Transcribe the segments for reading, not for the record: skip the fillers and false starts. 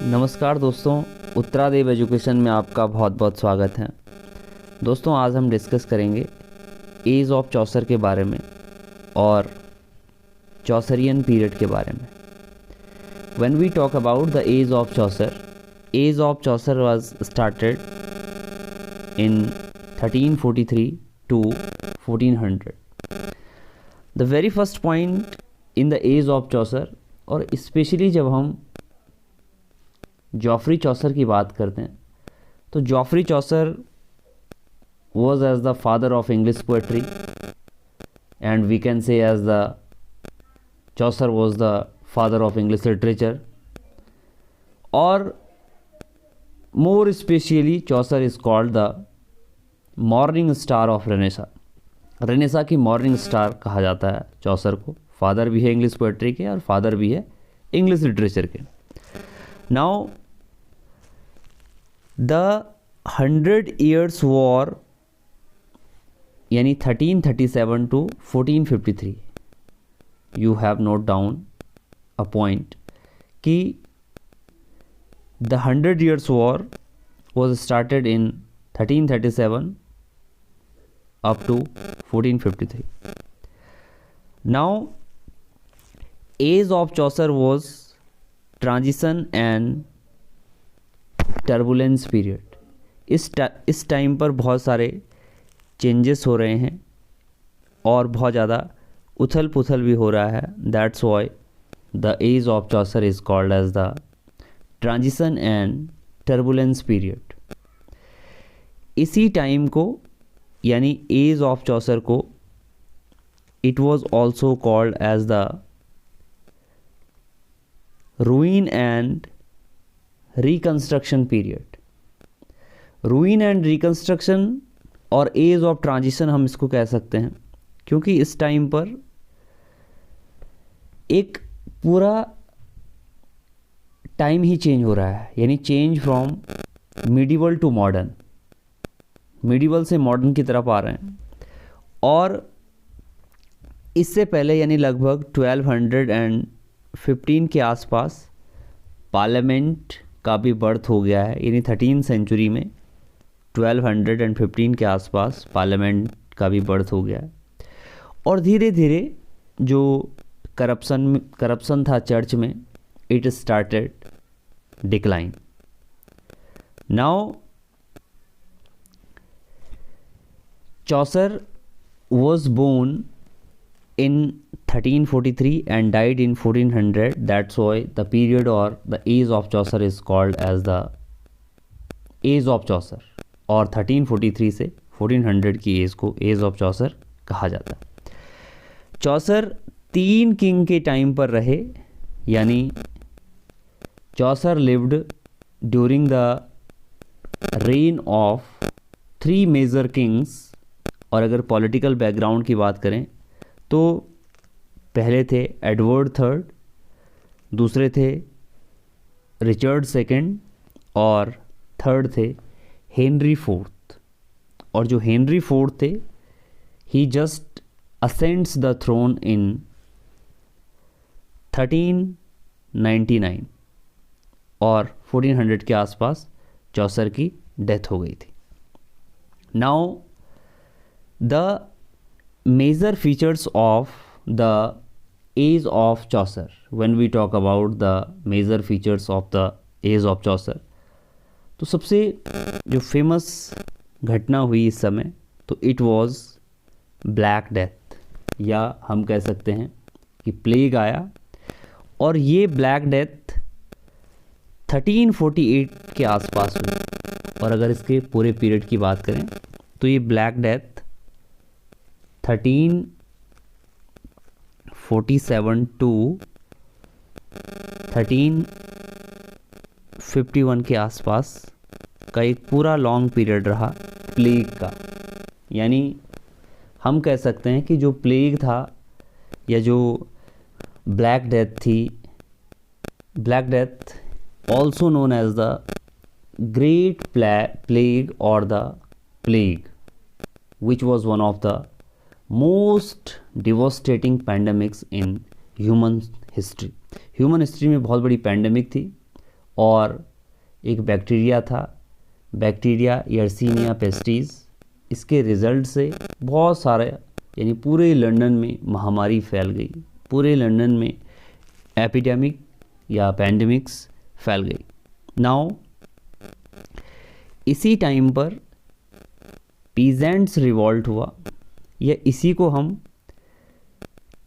नमस्कार दोस्तों, उत्तरादेव एजुकेशन में आपका बहुत बहुत स्वागत है। दोस्तों, आज हम डिस्कस करेंगे एज ऑफ चौसर के बारे में और चौसरियन पीरियड के बारे में। When we talk about the age of Chaucer was started in 1343 to 1400। The very first point in the age of Chaucer, और स्पेशली जब हम जॉफ्री चौसर की बात करते हैं तो Geoffrey Chaucer was as the father of English poetry, and we can say as the Chaucer was the father of English literature, or more especially Chaucer is called the morning star of Renaissance की morning star कहा जाता है चौसर को। Father भी है English poetry के और father भी है इंग्लिश लिटरेचर के। नाउ द 100 Years वॉर यानी 1337 to 1453, you have note down a point कि the 100 Years war was started in 1337 up to 1453. Now, age of Chaucer was transition and turbulence period. इस time पर बहुत सारे changes हो रहे हैं और बहुत ज़्यादा उथल पुथल भी हो रहा है। That's why the age of Chaucer is called as the transition and turbulence period. इसी टाइम को यानी एज ऑफ चौसर को it was also called as the ruin and reconstruction period. Ruin and reconstruction और एज ऑफ ट्रांजिशन हम इसको कह सकते हैं, क्योंकि इस टाइम पर एक पूरा टाइम ही चेंज हो रहा है, यानी change from medieval to modern, medieval से मॉडर्न की तरफ आ रहे हैं। और इससे पहले यानी लगभग 1215 के आसपास पार्लियामेंट का भी बर्थ हो गया है, यानी 13th सेंचुरी में 1215 के आसपास पार्लियामेंट का भी बर्थ हो गया है। और धीरे धीरे जो करप्शन था चर्च में, it started decline. Now Chaucer was born in 1343 and died in 1400. That's why the period or the age of Chaucer is called as the age of Chaucer, और 1343 से 1400 की एज को एज ऑफ चौसर कहा जाता है। चौसर 3 king के time पर रहे, यानी Chaucer lived during the reign of 3 major kings. और अगर पॉलिटिकल बैकग्राउंड की बात करें तो पहले थे एडवर्ड थर्ड, दूसरे थे रिचर्ड सेकंड और थर्ड थे हेनरी फोर्थ। और जो हेनरी फोर्थ थे, ही just ascends the thrown in 1399 और 1400 के आसपास चौसर की डेथ हो गई थी। Now the major features of the age of Chaucer, when we talk about the major features of the age of Chaucer, तो सबसे जो फेमस घटना हुई इस समय, तो इट वाज ब्लैक डेथ, या हम कह सकते हैं कि प्लेग आया। और ये ब्लैक डेथ 1348 के आसपास हुई। और अगर इसके पूरे पीरियड की बात करें तो ये ब्लैक डेथ 1347 टू 1351 के आसपास का एक पूरा लॉन्ग पीरियड रहा प्लेग का। यानी हम कह सकते हैं कि जो प्लेग था या जो ब्लैक डेथ थी, black death also known as the great plague or the plague, which was one of the most devastating pandemics in human history. Human history में बहुत बड़ी पैंडमिक थी और एक बैक्टीरिया था, बैक्टीरिया यर्सीनिया पेस्टिस। इसके result से बहुत सारे यानी पूरे लंदन में महामारी फैल गई, पूरे लंदन में एपिडेमिक या पैंडेमिक्स फैल गई। नाउ इसी टाइम पर पीजेंट्स रिवॉल्ट हुआ, या इसी को हम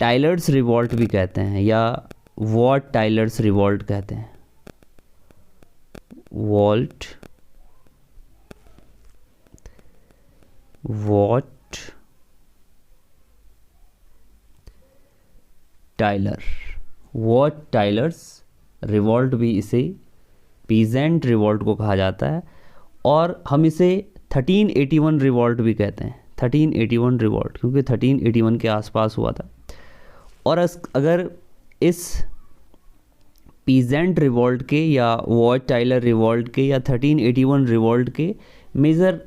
टाइलर्स रिवॉल्ट भी कहते हैं या वॉट टाइलर्स रिवॉल्ट कहते हैं। वॉट टाइलर्स रिवॉल्ट भी इसे पीजेंट रिवॉल्ट को कहा जाता है, और हम इसे 1381 रिवॉल्ट भी कहते हैं। 1381 रिवॉल्ट क्योंकि 1381 के आसपास हुआ था। और अगर इस पीजेंट रिवॉल्ट के या वॉट टाइलर रिवॉल्ट के या 1381 रिवॉल्ट के मेजर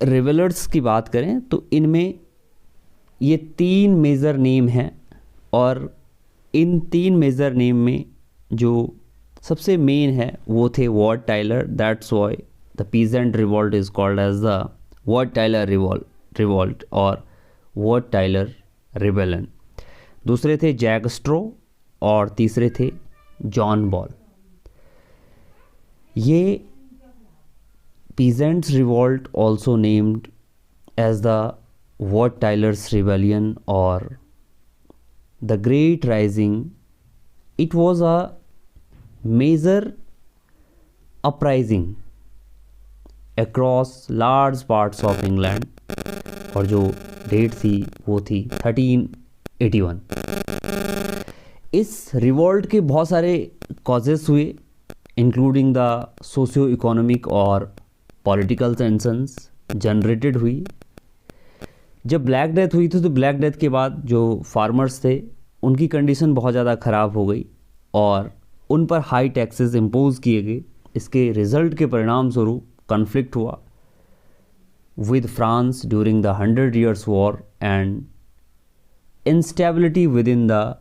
रिवेलर्स की बात करें तो इनमें ये 3 मेजर नेम हैं, और इन 3 मेजर नेम में जो सबसे मेन है वो थे Wat Tyler. That's why the peasant revolt is called as the Wat Tyler revolt और वॉट टाइलर रिबेलन। दूसरे थे जैक स्ट्रो और तीसरे थे जॉन बॉल। ये peasants revolt, also named as the Wat Tyler's Rebellion or the Great Rising, it was a major uprising across large parts of England, और जो date थी वो थी 1381। इस रिवॉल्ट के बहुत सारे कॉजेस हुए, इंक्लूडिंग द सोशियो इकोनॉमिक और पॉलिटिकल टेंशंस जनरेटेड हुई। जब ब्लैक डेथ हुई थी तो ब्लैक डेथ के बाद जो फार्मर्स थे उनकी कंडीशन बहुत ज़्यादा ख़राब हो गई और उन पर हाई टैक्सेस इम्पोज किए गए। इसके रिज़ल्ट के परिणाम स्वरूप कॉन्फ्लिक्ट हुआ with France during the 100 Years war and instability within the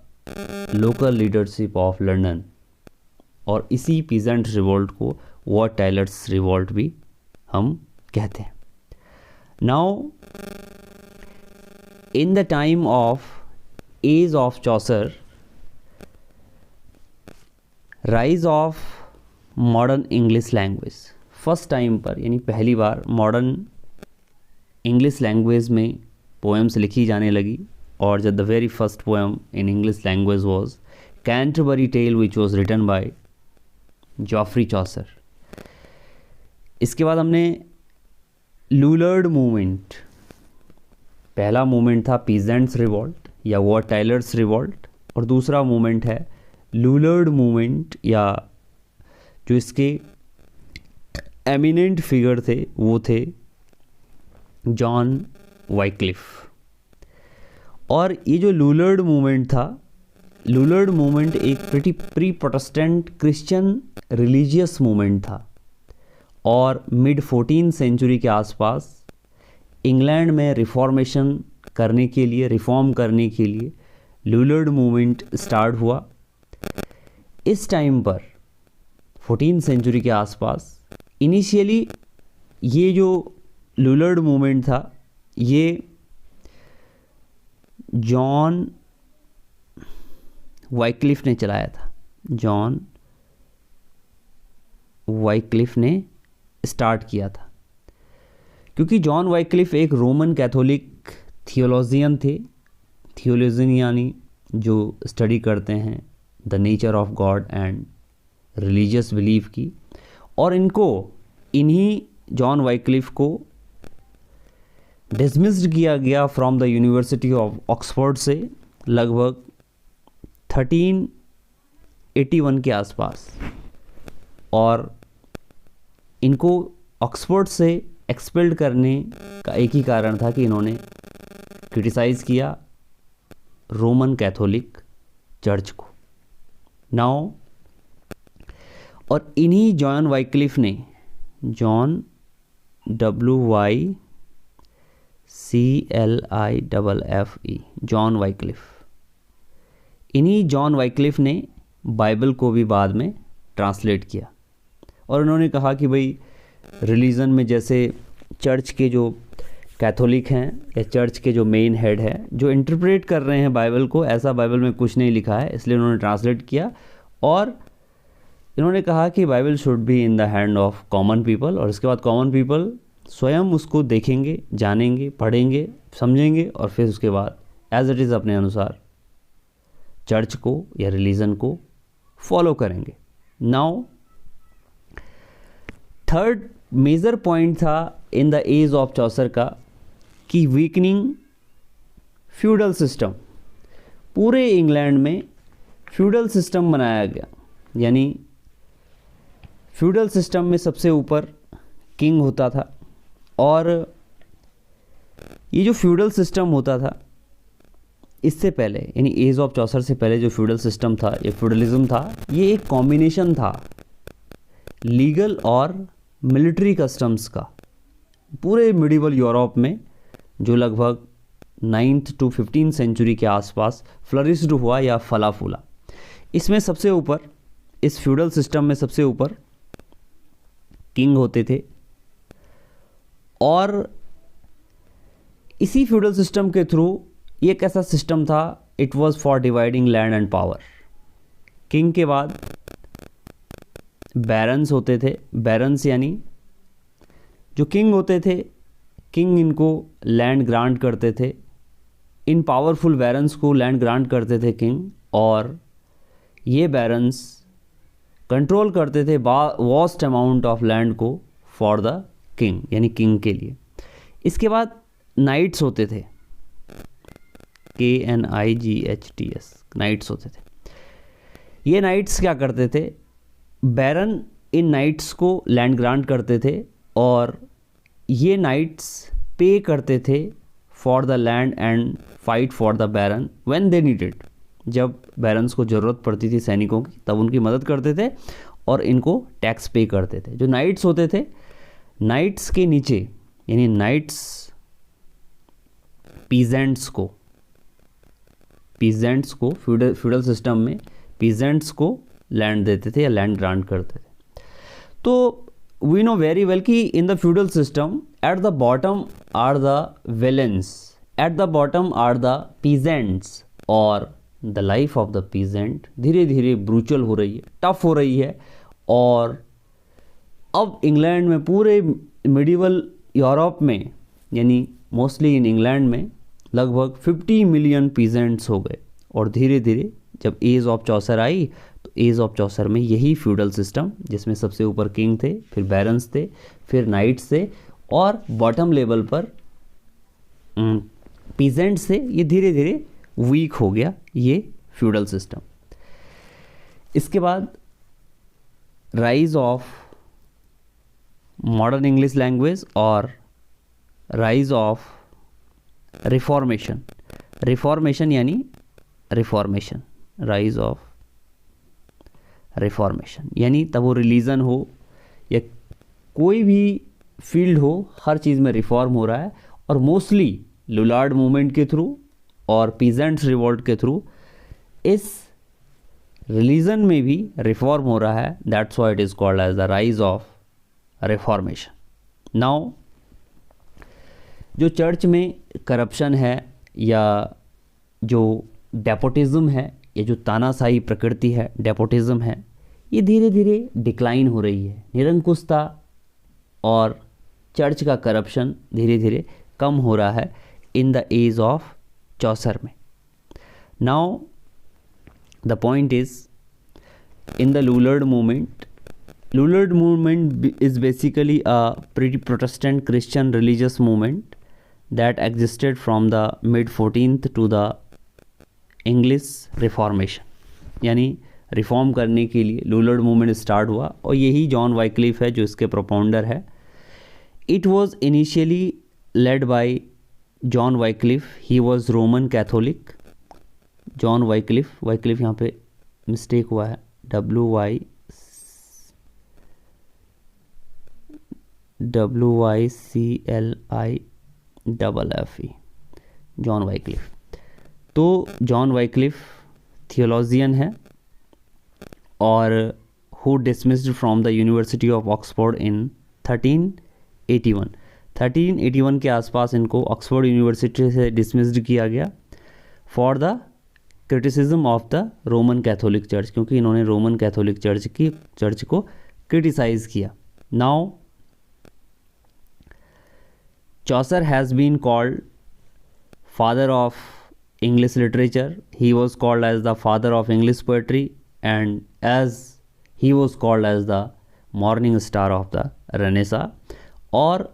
local leadership of London, और इसी पीजेंट रिवॉल्ट को वॉट टाइलर्स रिवॉल्ट भी हम कहते हैं। Now in the time of age of Chaucer, rise of modern English language, first time पर यानी पहली बार मॉडर्न इंग्लिश लैंग्वेज में पोएम्स लिखी जाने लगी। और जब the very first poem in English language was Canterbury tell which was written by Geoffrey Chaucer. इसके बाद हमने लूलर्ड मूवमेंट, पहला मूवमेंट था पीजेंट्स रिवॉल्ट या वॉट टाइलर्स रिवॉल्ट, और दूसरा मूवमेंट है लूलर्ड मूवमेंट, या जो इसके एमिनेंट फिगर थे वो थे जॉन वाइक्लिफ। और ये जो लूलर्ड मूवमेंट था, लूलर्ड मूवमेंट एक pre Protestant Christian religious movement था, और मिड 14th सेंचुरी के आसपास इंग्लैंड में रिफॉर्मेशन करने के लिए, रिफॉर्म करने के लिए लूलर्ड मूवमेंट स्टार्ट हुआ। इस टाइम पर 14th सेंचुरी के आसपास इनिशियली ये जो लूलर्ड मूवमेंट था ये जॉन वाइक्लिफ ने चलाया था। जॉन वाइक्लिफ ने स्टार्ट किया था, क्योंकि जॉन वाइक्लिफ एक रोमन कैथोलिक थियोलॉजियन थे। थियोलॉजियन यानी जो स्टडी करते हैं the nature of God and religious belief की, और इन्हीं जॉन वाइक्लिफ को डिसमिस्ड किया गया from the university of Oxford से लगभग 1381 के आसपास, और इनको ऑक्सफोर्ड से एक्सपेल्ड करने का एक ही कारण था कि इन्होंने क्रिटिसाइज़ किया रोमन कैथोलिक चर्च को। नाउ और इन्हीं जॉन वाइक्लिफ ने, जॉन WYCLIFFE, जॉन वाइक्लिफ, इन्हीं जॉन वाइक्लिफ ने बाइबल को भी बाद में ट्रांसलेट किया और उन्होंने कहा कि भाई रिलीजन में जैसे चर्च के जो कैथोलिक हैं या चर्च के जो मेन हेड है जो इंटरप्रेट कर रहे हैं बाइबल को, ऐसा बाइबल में कुछ नहीं लिखा है, इसलिए उन्होंने ट्रांसलेट किया और इन्होंने कहा कि Bible should be in the hand of common people और इसके बाद कॉमन पीपल स्वयं उसको देखेंगे, जानेंगे, पढ़ेंगे, समझेंगे और फिर उसके बाद एज इट इज़ अपने अनुसार चर्च को या रिलीजन को फॉलो करेंगे। नाउ थर्ड मेजर पॉइंट था in the age of Chaucer का कि वीकनिंग फ्यूडल सिस्टम। पूरे इंग्लैंड में फ्यूडल सिस्टम बनाया गया, यानी फ्यूडल सिस्टम में सबसे ऊपर किंग होता था और ये जो फ्यूडल सिस्टम होता था इससे पहले यानी एज ऑफ चौसर से पहले जो फ्यूडल सिस्टम था, ये फ्यूडलिज्म था, ये एक कॉम्बिनेशन था लीगल और मिलिट्री कस्टम्स का। पूरे मिडिवल यूरोप में जो लगभग 9th to 15th सेंचुरी के आसपास फ्लरिश्ड हुआ या फला फूला, इसमें सबसे ऊपर, इस फ्यूडल सिस्टम में सबसे ऊपर किंग होते थे और इसी फ्यूडल सिस्टम के थ्रू ये एक ऐसा सिस्टम था, it was for dividing land and power. King के बाद बैरन्स होते थे, बैरन्स यानी जो किंग होते थे, किंग इनको लैंड ग्रांट करते थे, इन पावरफुल बैरन्स को लैंड ग्रांट करते थे किंग और ये बैरन्स कंट्रोल करते थे वास्ट अमाउंट ऑफ लैंड को फॉर द किंग यानी किंग के लिए। इसके बाद नाइट्स होते थे, KNIGHTS, नाइट्स होते थे। ये नाइट्स क्या करते थे, बैरन इन नाइट्स को लैंड ग्रांट करते थे और ये नाइट्स पे करते थे for the land and fight for the baron when they needed. जब बैरन्स को ज़रूरत पड़ती थी सैनिकों की तब उनकी मदद करते थे और इनको टैक्स पे करते थे। जो नाइट्स होते थे, नाइट्स के नीचे यानी नाइट्स पीजेंट्स को फ्यूडल सिस्टम में पीजेंट्स को लैंड देते थे या लैंड ग्रांट करते थे। तो वी नो वेरी वेल कि in the feudal system at the bottom are the villeins, at the bottom are the peasants और the life of the peasant धीरे धीरे ब्रूचल हो रही है, टफ हो रही है और अब इंग्लैंड में, पूरे मिडिवल यूरोप में यानी मोस्टली इन इंग्लैंड में लगभग 50 मिलियन पीजेंट्स हो गए और धीरे धीरे जब एज ऑफ चौसर आई तो एज ऑफ चौसर में यही फ्यूडल सिस्टम जिसमें सबसे ऊपर किंग थे, फिर बैरन्स थे, फिर नाइट्स थे और बॉटम लेवल पर पीजेंट्स थे, ये धीरे धीरे वीक हो गया ये फ्यूडल सिस्टम। इसके बाद rise of modern English language और राइज ऑफ रिफॉर्मेशन। रिफॉर्मेशन यानी रिफॉर्मेशन, राइज ऑफ रिफॉर्मेशन यानी तब वो रिलीजन हो या कोई भी फील्ड हो, हर चीज़ में रिफॉर्म हो रहा है और मोस्टली लुलार्ड मूवमेंट के थ्रू और पीजेंट्स रिवोल्ट के थ्रू इस रिलीजन में भी रिफॉर्म हो रहा है। That's why it is called as the rise of reformation. Now जो चर्च में करप्शन है या जो डेपोटिज्म है या जो तानाशाही प्रकृति है, डेपोटिज्म है, ये धीरे धीरे डिक्लाइन हो रही है, निरंकुशता और चर्च का करप्शन धीरे धीरे कम हो रहा है in the age of Chaucer में। Now the point is in the Lollard movement. Lollard movement is basically a pre-Protestant Christian religious movement that existed from the mid-14th to the English Reformation। यानी reform करने के लिए लुलर्ड movement start हुआ और यही John Wycliffe है जो इसके प्रोपाउंडर है। It was initially led by John Wycliffe, he was Roman Catholic. John Wycliffe यहाँ पे मिस्टेक हुआ है, WYCLIFFE, जॉन वाइक्लिफ। तो जॉन वाइक्लिफ थियोलॉजियन है और who dismissed from the university of Oxford in 1381। 1381 के आसपास इनको ऑक्सफोर्ड यूनिवर्सिटी से डिसमिस्ड किया गया for the criticism of the Roman Catholic church, क्योंकि इन्होंने रोमन कैथोलिक चर्च को क्रिटिसाइज किया। Now Chaucer has been called father of English literature. He was called as the father of English poetry, and as he was called as the morning star of the Renaissance. और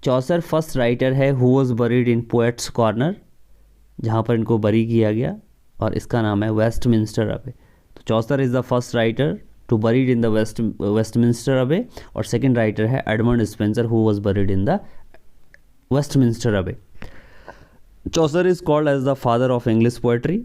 चौसर first writer है who was buried in Poets Corner, जहाँ पर इनको बरी किया गया, और इसका नाम है वेस्टमिंस्टर अबे। तो Chaucer is the first writer to buried in the Westminster Abbey, और सेकेंड राइटर है Edmund Spenser who was buried in the Westminster Abbey. Chaucer is called as the father of English poetry.